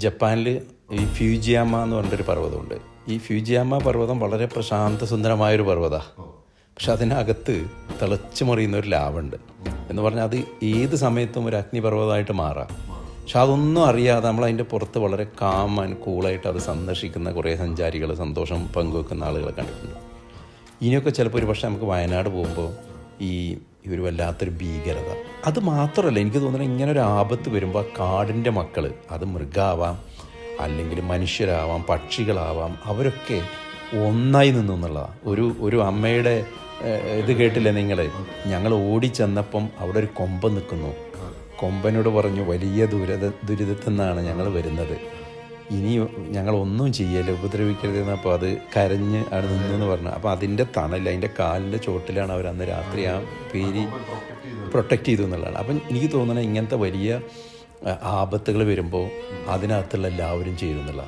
ജപ്പാനിൽ ഈ ഫ്യൂജിയാമ എന്ന് പറഞ്ഞിട്ടൊരു പർവ്വതമുണ്ട്. ഈ ഫ്യൂജിയാമ പർവ്വതം വളരെ പ്രശാന്ത സുന്ദരമായൊരു പർവ്വതമാണ്. പക്ഷെ അതിനകത്ത് തിളച്ചു മറിയുന്ന ഒരു ലാവുണ്ട് എന്ന് പറഞ്ഞാൽ അത് ഏത് സമയത്തും ഒരു അഗ്നിപർവ്വതമായിട്ട് മാറാം. പക്ഷെ അതൊന്നും അറിയാതെ നമ്മളതിൻ്റെ പുറത്ത് വളരെ കാം ആൻഡ് കൂളായിട്ട് അത് സന്ദർശിക്കുന്ന കുറേ സഞ്ചാരികൾ, സന്തോഷം പങ്കുവെക്കുന്ന ആളുകളെ കണ്ടിട്ടുണ്ട്. ഇനിയൊക്കെ ചിലപ്പോൾ ഒരു പക്ഷേ നമുക്ക് വയനാട് പോകുമ്പോൾ ഈ ഒരു വല്ലാത്തൊരു ഭീകരത, അത് മാത്രമല്ല എനിക്ക് തോന്നുന്നത് ഇങ്ങനെ ഒരു ആപത്ത് വരുമ്പോൾ ആ കാടിൻ്റെ മക്കൾ, അത് മൃഗമാവാം അല്ലെങ്കിൽ മനുഷ്യരാവാം പക്ഷികളാവാം, അവരൊക്കെ ഒന്നായി നിന്നു എന്നുള്ളതാണ്. ഒരു അമ്മയുടെ ഇത് കേട്ടില്ലേ നിങ്ങൾ? ഞങ്ങൾ ഓടിച്ചെന്നപ്പം അവിടെ ഒരു കൊമ്പൻ നിൽക്കുന്നു. കൊമ്പനോട് പറഞ്ഞു, വലിയ ദുരിതത്തിൽ നിന്നാണ് ഞങ്ങൾ വരുന്നത്, ഇനി ഞങ്ങളൊന്നും ചെയ്യല്ല, ഉപദ്രവിക്കരുതെന്ന്. അപ്പോൾ അത് കരഞ്ഞ് അവിടെ നിന്നെന്ന് പറഞ്ഞു. അപ്പോൾ അതിൻ്റെ തണൽ, അതിൻ്റെ കാലിൻ്റെ ചോട്ടിലാണ് അവർ അന്ന് രാത്രി ആ പേര് പ്രൊട്ടക്റ്റ് ചെയ്തു എന്നുള്ളതാണ്. അപ്പം എനിക്ക് തോന്നുന്നത് ഇങ്ങനത്തെ വലിയ ആപത്തുകൾ വരുമ്പോൾ അതിനകത്തുള്ള എല്ലാവരും ചേരുന്നില്ല.